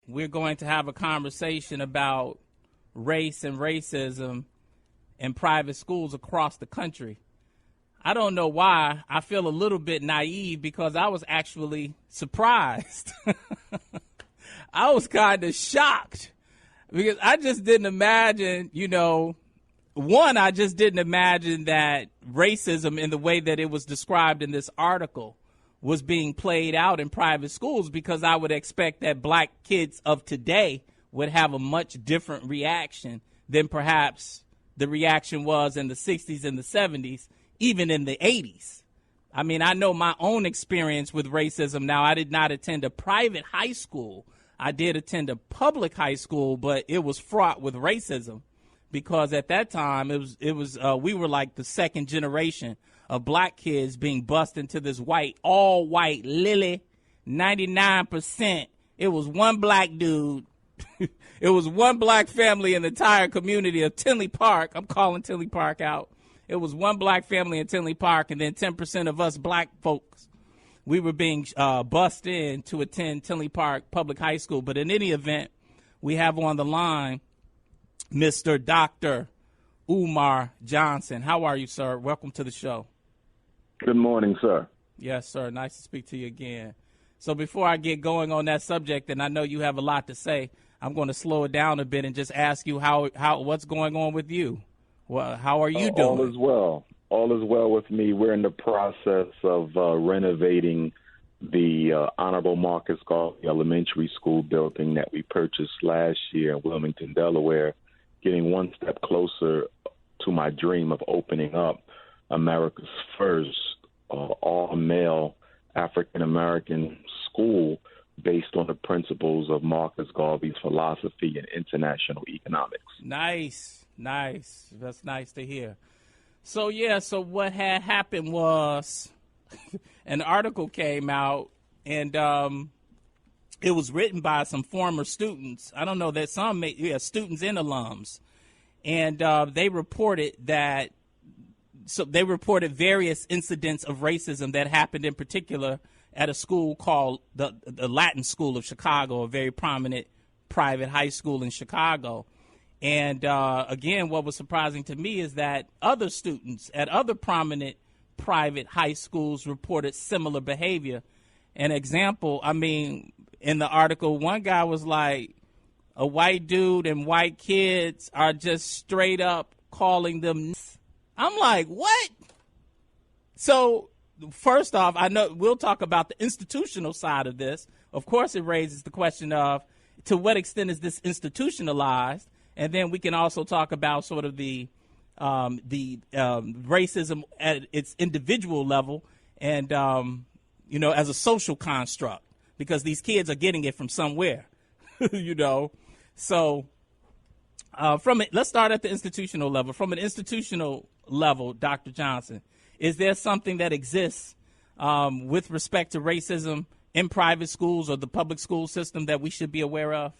we're going to have a conversation about race and racism in private schools across the country. I don't know why. I feel a little bit naive because I was actually surprised. I was kind of shocked because I just didn't imagine, one, I just didn't imagine that racism in the way that it was described in this article was being played out in private schools, because I would expect that black kids of today would have a much different reaction than perhaps the reaction was in the 60s and the 70s, even in the 80s. I mean, I know my own experience with racism. Now, I did not attend a private high school. I did attend a public high school, but it was fraught with racism because at that time we were like the second generation of black kids being bussed into this all white Lily, 99%. It was one black dude. It was one black family in the entire community of Tinley Park. I'm calling Tinley Park out. It was one black family in Tinley Park, and then 10% of us black folks, we were being bussed in to attend Tinley Park Public High School. But in any event, we have on the line Mr. Dr. Umar Johnson. How are you, sir? Welcome to the show. Good morning, sir. Yes, sir. Nice to speak to you again. So before I get going on that subject, and I know you have a lot to say, I'm going to slow it down a bit and just ask you what's going on with you. Well, how are you doing? All is well. All is well with me. We're in the process of renovating the Honorable Marcus Garvey Elementary School building that we purchased last year in Wilmington, Delaware, getting one step closer to my dream of opening up America's first all-male African-American school based on the principles of Marcus Garvey's philosophy and international economics. Nice. That's nice to hear. So what had happened was an article came out, and it was written by some former students. I don't know that students and alums. And they reported various incidents of racism that happened in particular at a school called the Latin School of Chicago, a very prominent private high school in Chicago. And again, what was surprising to me is that other students at other prominent private high schools reported similar behavior. An example, in the article, one guy was like, a white dude and white kids are just straight up calling them. I'm like, what? So first off, I know we'll talk about the institutional side of this. Of course, it raises the question of to what extent is this institutionalized? And then we can also talk about sort of the racism at its individual level and, as a social construct, because these kids are getting it from somewhere, So let's start at the institutional level. From an institutional level, Dr. Johnson, is there something that exists with respect to racism in private schools or the public school system that we should be aware of?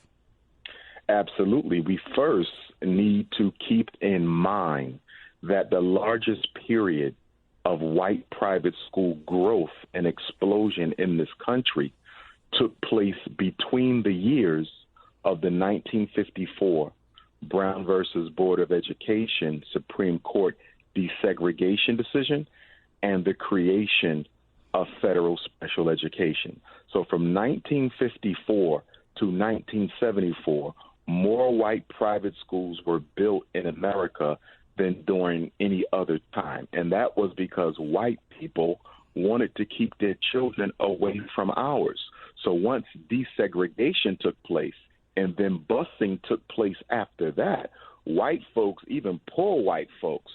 Absolutely. We first need to keep in mind that the largest period of white private school growth and explosion in this country took place between the years of the 1954 Brown versus Board of Education Supreme Court desegregation decision and the creation of federal special education. So from 1954 to 1974, more white private schools were built in America than during any other time. And that was because white people wanted to keep their children away from ours. So once desegregation took place and then busing took place after that, white folks, even poor white folks,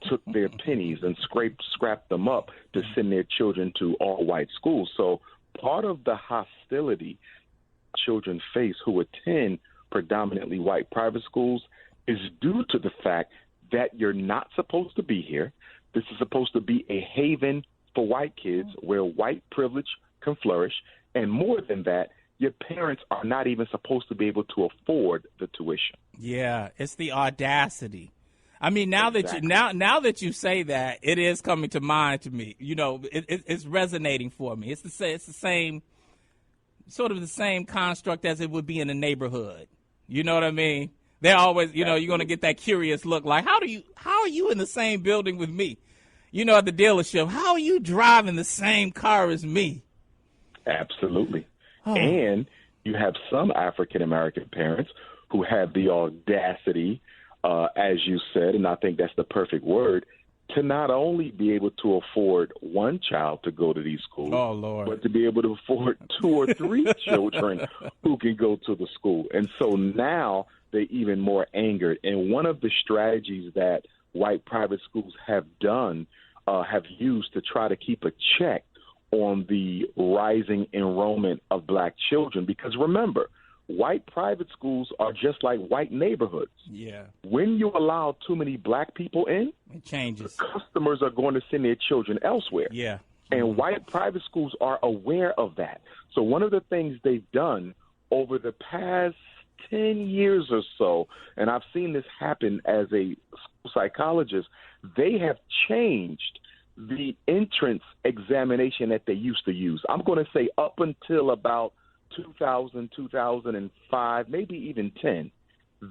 took their pennies and scrapped them up to send their children to all-white schools. So part of the hostility children face who attend predominantly white private schools is due to the fact that you're not supposed to be here. This is supposed to be a haven for white kids where white privilege can flourish. And more than that, your parents are not even supposed to be able to afford the tuition. Yeah, it's the audacity. Now that you say that, it is coming to mind to me. It's resonating for me. It's the same sort of the same construct as it would be in a neighborhood. You know what I mean? They're always, you know, you're going to get that curious look like, how are you in the same building with me? You know, at the dealership, how are you driving the same car as me? Absolutely. And you have some African-American parents who have the audacity, as you said, and I think that's the perfect word, to not only be able to afford one child to go to these schools, but to be able to afford 2 or 3 children who can go to the school. And so now they're even more angered. And one of the strategies that white private schools have used to try to keep a check on the rising enrollment of black children, because remember, white private schools are just like white neighborhoods. Yeah. When you allow too many black people in, it changes. The customers are going to send their children elsewhere. Yeah. And white private schools are aware of that. So one of the things they've done over the past 10 years or so, and I've seen this happen as a psychologist, they have changed the entrance examination that they used to use. I'm going to say up until about 2000, 2005, maybe even 10,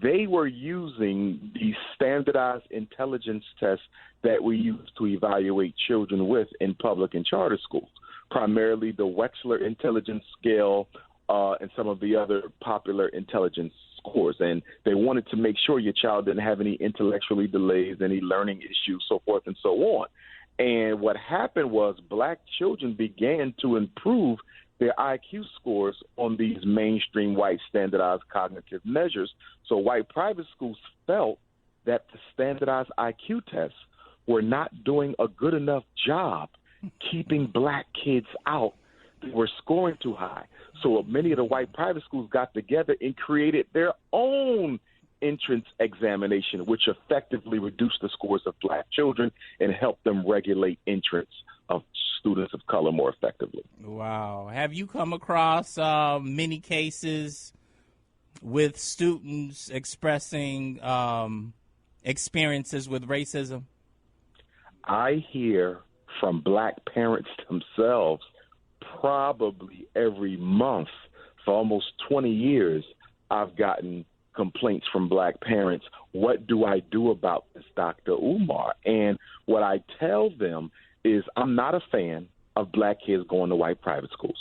they were using the standardized intelligence tests that we use to evaluate children with in public and charter schools, primarily the Wechsler Intelligence Scale and some of the other popular intelligence scores. And they wanted to make sure your child didn't have any intellectually delays, any learning issues, so forth and so on. And what happened was black children began to improve their IQ scores on these mainstream white standardized cognitive measures. So white private schools felt that the standardized IQ tests were not doing a good enough job keeping black kids out. They were scoring too high. So many of the white private schools got together and created their own entrance examination, which effectively reduced the scores of black children and helped them regulate entrance of students of color more effectively. Wow. Have you come across many cases with students expressing experiences with racism? I hear from black parents themselves probably every month for almost 20 years. I've gotten complaints from black parents. What do I do about this, Dr. Umar? And what I tell them is I'm not a fan of black kids going to white private schools.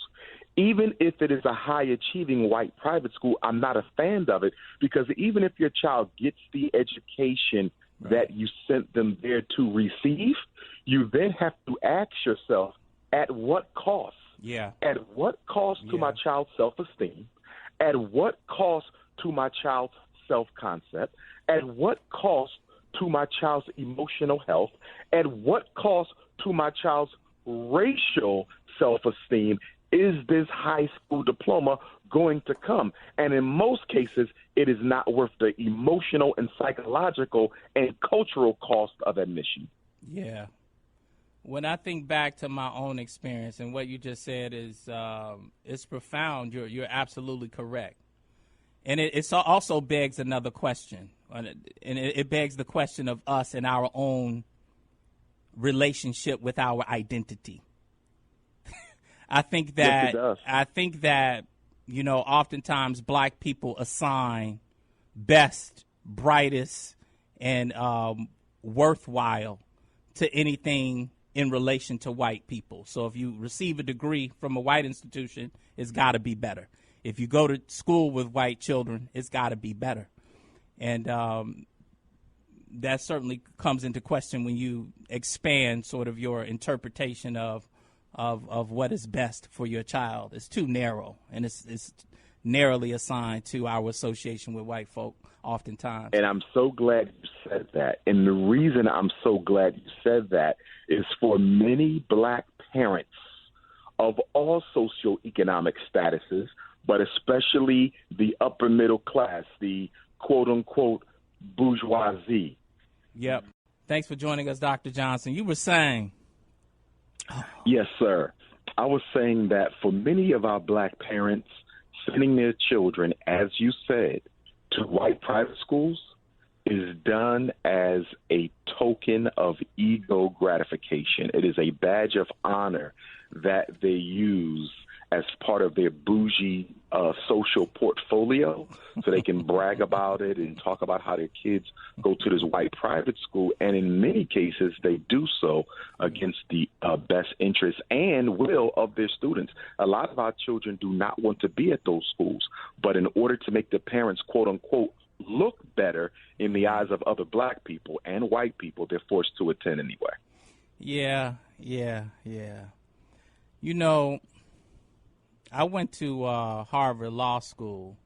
Even if it is a high-achieving white private school, I'm not a fan of it, because even if your child gets the education that you sent them there to receive, you then have to ask yourself, at what cost? Yeah. At what cost to my child's self-esteem? At what cost to my child's self-concept? At what cost to my child's emotional health? At what cost to my child's racial self-esteem is this high school diploma going to come? And in most cases, it is not worth the emotional and psychological and cultural cost of admission. Yeah. When I think back to my own experience, and what you just said is it's profound. You're absolutely correct. And it also begs another question. And it begs the question of us and our own relationship with our identity. I think that you know, oftentimes black people assign best, brightest, and worthwhile to anything in relation to white people. So if you receive a degree from a white institution, it's got to be better. If you go to school with white children, it's got to be better. And that certainly comes into question when you expand sort of your interpretation of what is best for your child. It's too narrow, and it's narrowly assigned to our association with white folk oftentimes. And I'm so glad you said that. And the reason I'm so glad you said that is for many black parents of all socioeconomic statuses, but especially the upper middle class, the quote-unquote bourgeoisie. Yep. Thanks for joining us, Dr. Johnson. You were saying... Yes, sir. I was saying that for many of our black parents, sending their children, as you said, to white private schools is done as a token of ego gratification. It is a badge of honor that they use as part of their bougie social portfolio, so they can brag about it and talk about how their kids go to this white private school. And in many cases, they do so against the best interests and will of their students. A lot of our children do not want to be at those schools, but in order to make the parents, quote unquote, look better in the eyes of other black people and white people, they're forced to attend anyway. Yeah. You know, I went to Harvard Law School,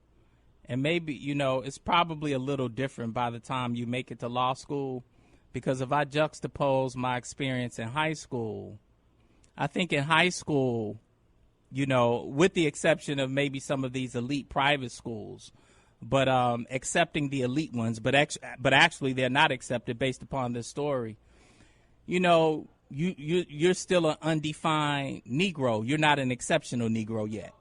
and maybe, you know, it's probably a little different by the time you make it to law school, because if I juxtapose my experience in high school, I think in high school, you know, with the exception of maybe some of these elite private schools, but accepting the elite ones, but actually they're not accepted based upon this story. You know, you're still an undefined Negro. You're not an exceptional Negro yet.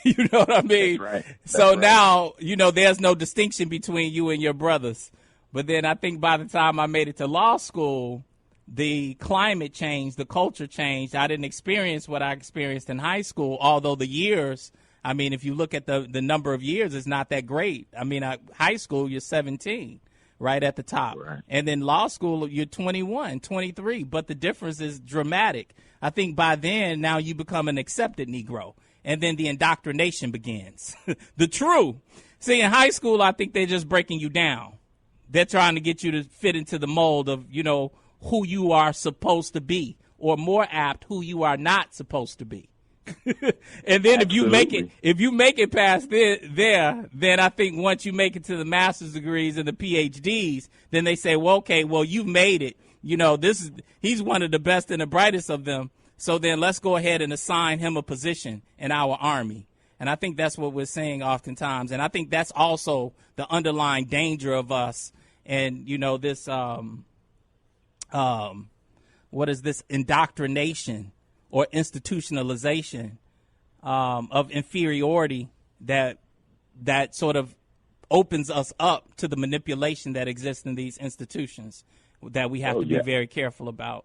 You know what I mean? That's right. So now, you know, there's no distinction between you and your brothers. But then I think by the time I made it to law school, the climate changed, the culture changed. I didn't experience what I experienced in high school, although the years, I mean, if you look at the number of years, it's not that great. I mean, high school, you're 17. Right at the top. Right. And then law school, you're 21, 23. But the difference is dramatic. I think by then, now you become an accepted Negro. And then the indoctrination begins. See, in high school, I think they're just breaking you down. They're trying to get you to fit into the mold of, you know, who you are supposed to be, or more apt, who you are not supposed to be. And then Absolutely. if you make it past there, then I think once you make it to the master's degrees and the PhDs, then they say, well, okay, well, you've made it. You know, he's one of the best and the brightest of them. So then let's go ahead and assign him a position in our army. And I think that's what we're saying oftentimes. And I think that's also the underlying danger of us. And, you know, this, what is this indoctrination or institutionalization of inferiority that sort of opens us up to the manipulation that exists in these institutions that we have to be very careful about.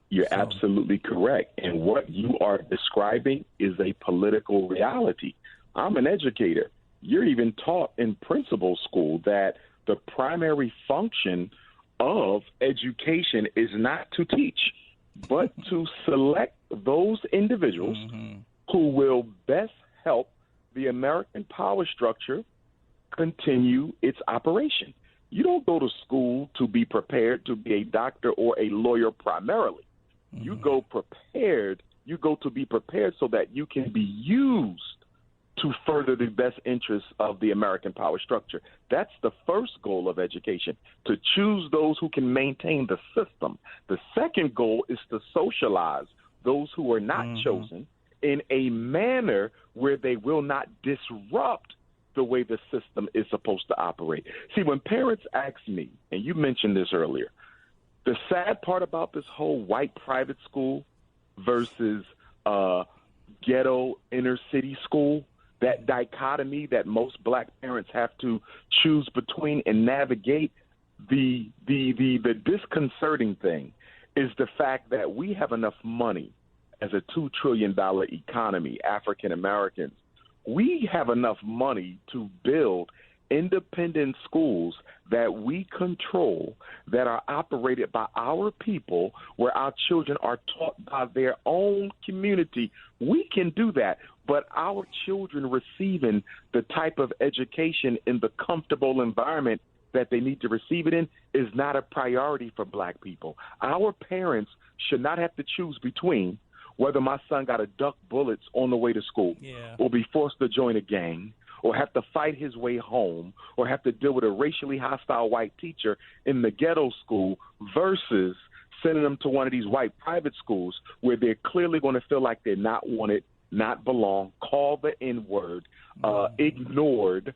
You're absolutely correct. And what you are describing is a political reality. I'm an educator. You're even taught in principal school that the primary function of education is not to teach, but to select those individuals who will best help the American power structure continue its operation. You don't go to school to be prepared to be a doctor or a lawyer primarily. You go prepared. You go to be prepared so that you can be used to further the best interests of the American power structure. That's the first goal of education, to choose those who can maintain the system. The second goal is to socialize those who are not chosen in a manner where they will not disrupt the way the system is supposed to operate. See, when parents ask me, and you mentioned this earlier, the sad part about this whole white private school versus ghetto inner city school, that dichotomy that most black parents have to choose between and navigate, the disconcerting thing is the fact that we have enough money as a $2 trillion economy, African Americans. We have enough money to build independent schools that we control, that are operated by our people, where our children are taught by their own community. We can do that, but our children receiving the type of education in the comfortable environment that they need to receive it in is not a priority for black people. Our parents should not have to choose between whether my son got to duck bullets on the way to school or be forced to join a gang, or have to fight his way home, or have to deal with a racially hostile white teacher in the ghetto school, versus sending them to one of these white private schools where they're clearly going to feel like they're not wanted, not belong, called the N-word, ignored,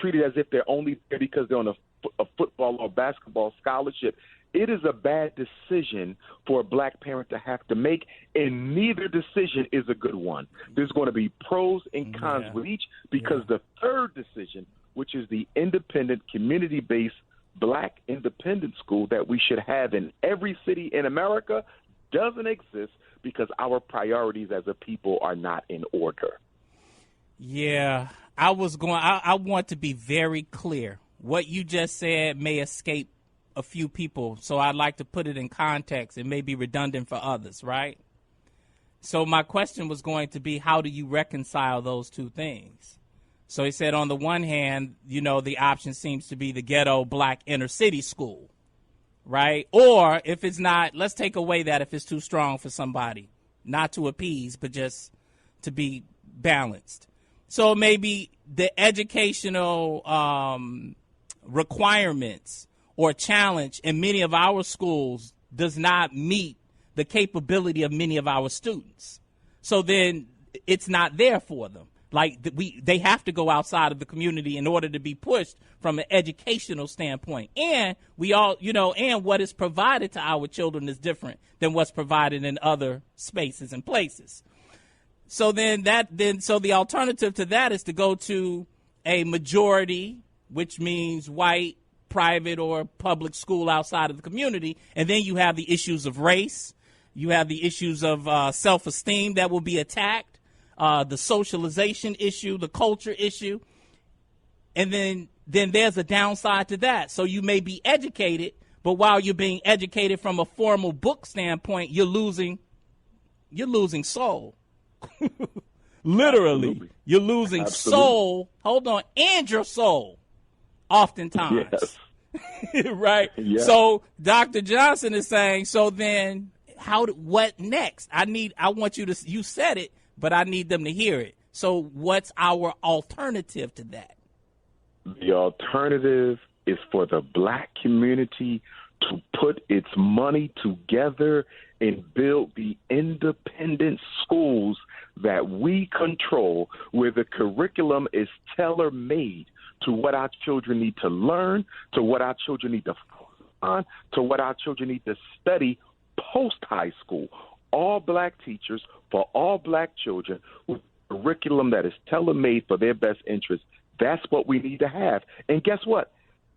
treated as if they're only there because they're on a football or basketball scholarship. It is a bad decision for a black parent to have to make, and neither decision is a good one. There's going to be pros and cons with each, because the third decision, which is the independent, community-based black independent school that we should have in every city in America, doesn't exist because our priorities as a people are not in order. Yeah, I want to be very clear. What you just said may escape a few people, so I'd like to put it in context. It may be redundant for others, right? So my question was going to be, how do you reconcile those two things? So he said, on the one hand, the option seems to be the ghetto black inner city school, right? Or if it's not, let's take away that if it's too strong for somebody, not to appease, but just to be balanced. So maybe the educational requirements or challenge in many of our schools does not meet the capability of many of our students. So then it's not there for them. Like they have to go outside of the community in order to be pushed from an educational standpoint. And we all, and what is provided to our children is different than what's provided in other spaces and places. So so the alternative to that is to go to a majority, which means white, private or public school outside of the community. And then you have the issues of race. You have the issues of self-esteem that will be attacked, the socialization issue, the culture issue. And then there's a downside to that. So you may be educated, but while you're being educated from a formal book standpoint, you're losing soul. Literally, Absolutely. You're losing Absolutely. soul. Hold on, and your soul. Oftentimes, Yes. right? Yes. So Dr. Johnson is saying, so then what next? You said it, but I need them to hear it. So what's our alternative to that? The alternative is for the black community to put its money together and build the independent schools that we control, where the curriculum is tailor-made to what our children need to learn, to what our children need to focus on, to what our children need to study post-high school. All black teachers for all black children with a curriculum that is tailor-made for their best interest. That's what we need to have. And guess what?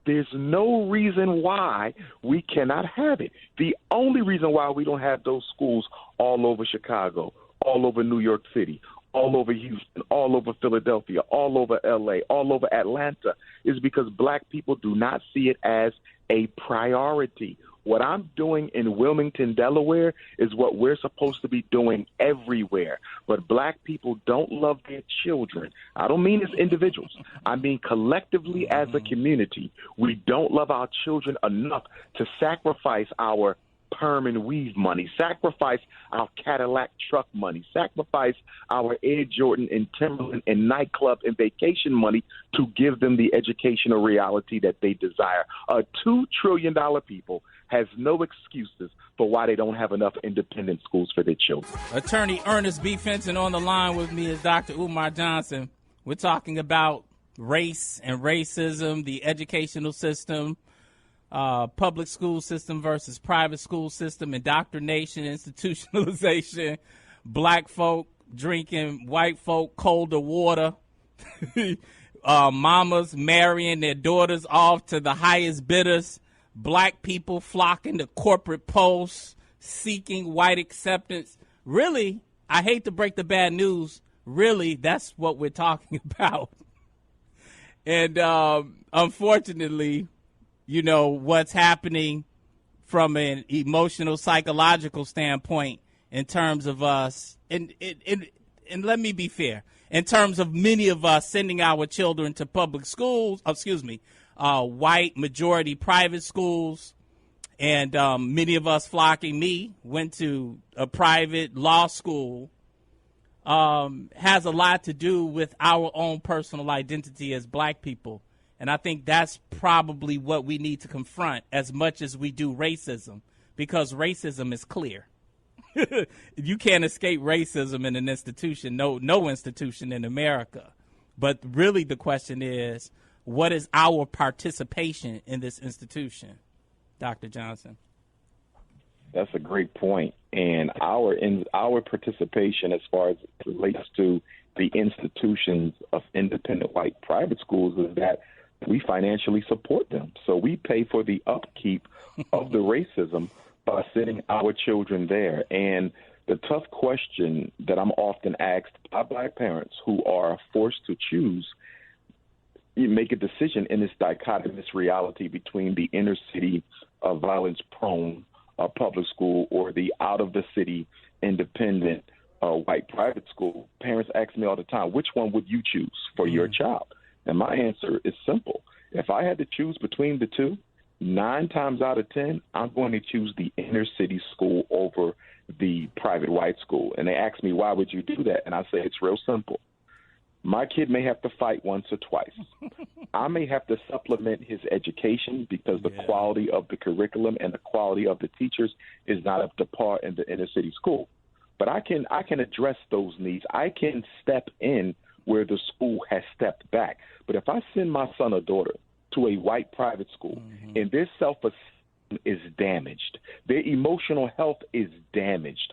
There's no reason why we cannot have it. The only reason why we don't have those schools all over Chicago, all over New York City, all over Houston, all over Philadelphia, all over L.A., all over Atlanta is because black people do not see it as a priority. What I'm doing in Wilmington, Delaware, is what we're supposed to be doing everywhere. But black people don't love their children. I don't mean as individuals. I mean collectively as a community. We don't love our children enough to sacrifice our perm and weave money, sacrifice our Cadillac truck money, sacrifice our Air Jordan and Timberland and nightclub and vacation money to give them the educational reality that they desire. A $2 trillion people has no excuses for why they don't have enough independent schools for their children. Attorney Ernest B. Fenton on the line with me is Dr. Umar Johnson. We're talking about race and racism, the educational system, public school system versus private school system, indoctrination, institutionalization, black folk drinking white folk colder water, mamas marrying their daughters off to the highest bidders, black people flocking to corporate posts, seeking white acceptance. Really, I hate to break the bad news, really, that's what we're talking about. And unfortunately, what's happening from an emotional, psychological standpoint in terms of us, and let me be fair, in terms of many of us sending our children to public schools, white majority private schools, and many of us went to a private law school, has a lot to do with our own personal identity as black people. And I think that's probably what we need to confront as much as we do racism, because racism is clear. You can't escape racism in an institution, no institution in America. But really the question is, what is our participation in this institution? Dr. Johnson. That's a great point. And our participation as far as it relates to the institutions of independent white private schools is that we financially support them. So we pay for the upkeep of the racism by sending our children there. And the tough question that I'm often asked by Black parents who are forced to choose, you make a decision in this dichotomous reality between the inner city violence-prone public school or the out-of-the-city independent white private school. Parents ask me all the time, which one would you choose for your child? And my answer is simple. If I had to choose between the two, 9 times out of 10, I'm going to choose the inner city school over the private white school. And they ask me, why would you do that? And I say, it's real simple. My kid may have to fight once or twice. I may have to supplement his education because the quality of the curriculum and the quality of the teachers is not up to par in the inner city school. But I can address those needs. I can step in where the school has stepped back. But if I send my son or daughter to a white private school and their self-esteem is damaged, their emotional health is damaged,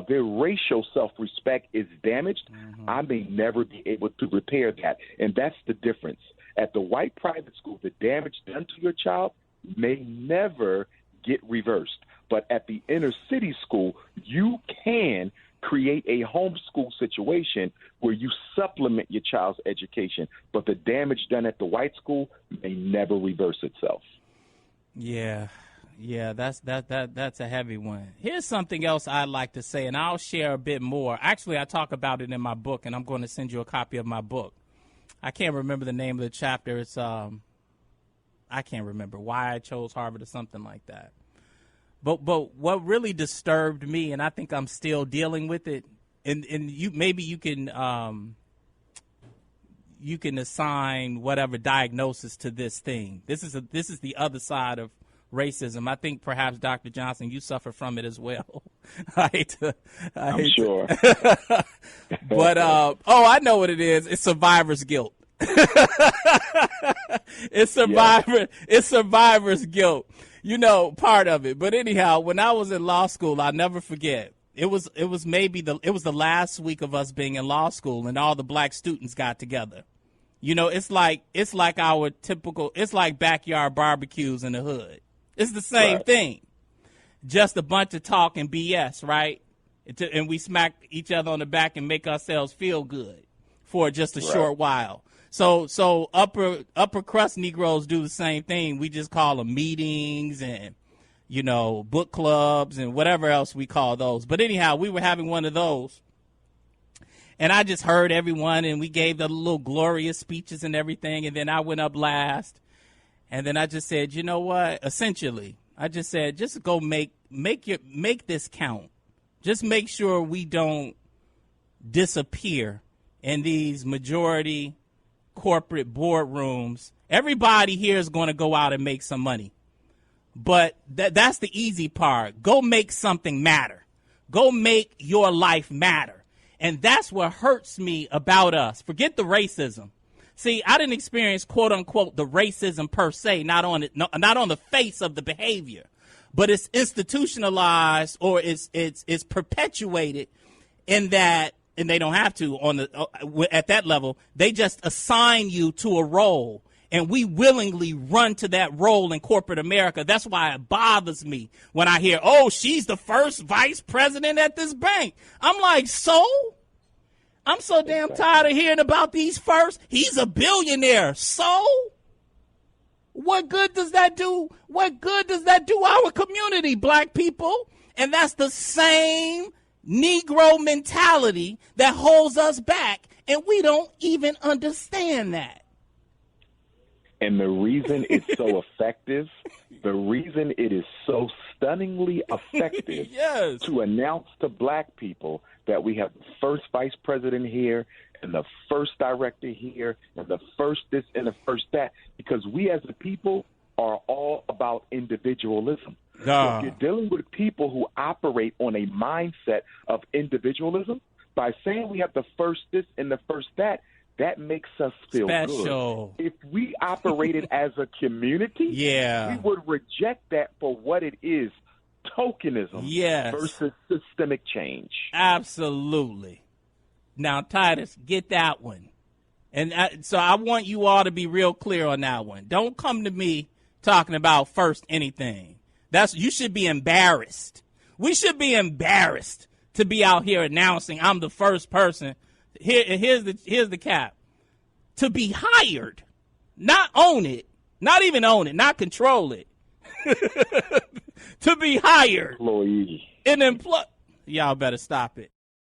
their racial self-respect is damaged, I may never be able to repair that. And that's the difference. At the white private school, the damage done to your child may never get reversed. But at the inner city school, you can create a homeschool situation where you supplement your child's education, but the damage done at the white school may never reverse itself. Yeah, that's a heavy one. Here's something else I'd like to say, and I'll share a bit more. Actually, I talk about it in my book, and I'm going to send you a copy of my book. I can't remember the name of the chapter. It's I can't remember why I chose Harvard or something like that. But what really disturbed me, and I think I'm still dealing with it, and you maybe you can assign whatever diagnosis to this thing. This is the other side of racism. I think perhaps Dr. Johnson, you suffer from it as well. I'm sure. But I know what it is. It's survivor's guilt. It's survivor's guilt. You know, part of it. But anyhow, when I was in law school, I'll never forget. It was the last week of us being in law school, and all the Black students got together. You know, it's like our typical. It's like backyard barbecues in the hood. It's the same thing, just a bunch of talk and BS, right? And we smack each other on the back and make ourselves feel good for just a short while. So upper crust Negroes do the same thing. We just call them meetings and, you know, book clubs and whatever else we call those. But anyhow, we were having one of those. And I just heard everyone, and we gave the little glorious speeches and everything. And then I went up last. And then I just said, you know what? Essentially, I just said, just go make this count. Just make sure we don't disappear in these majority corporate boardrooms. Everybody here is going to go out and make some money. But that's the easy part. Go make something matter. Go make your life matter. And that's what hurts me about us. Forget the racism. See, I didn't experience, quote unquote, the racism per se, not on the face of the behavior, but it's institutionalized or it's perpetuated in that, and they don't have to at that level. They just assign you to a role, and we willingly run to that role in corporate America. That's why it bothers me when I hear, oh, she's the first vice president at this bank. I'm like, so? I'm so damn tired of hearing about these first. He's a billionaire. So? What good does that do? What good does that do our community, Black people? And that's the same Negro mentality that holds us back, and we don't even understand that. And the reason it's so effective, the reason it is so stunningly effective to announce to Black people that we have the first vice president here and the first director here and the first this and the first that, because we as a people are all about individualism. So if you're dealing with people who operate on a mindset of individualism, by saying we have the first this and the first that, that makes us feel good. If we operated as a community, we would reject that for what it is, tokenism versus systemic change. Absolutely. Now, Titus, get that one. And so I want you all to be real clear on that one. Don't come to me talking about first anything. You should be embarrassed. We should be embarrassed to be out here announcing I'm the first person. Here's the cap. To be hired, not own it, not even own it, not control it. To be hired. Employee. Y'all better stop it.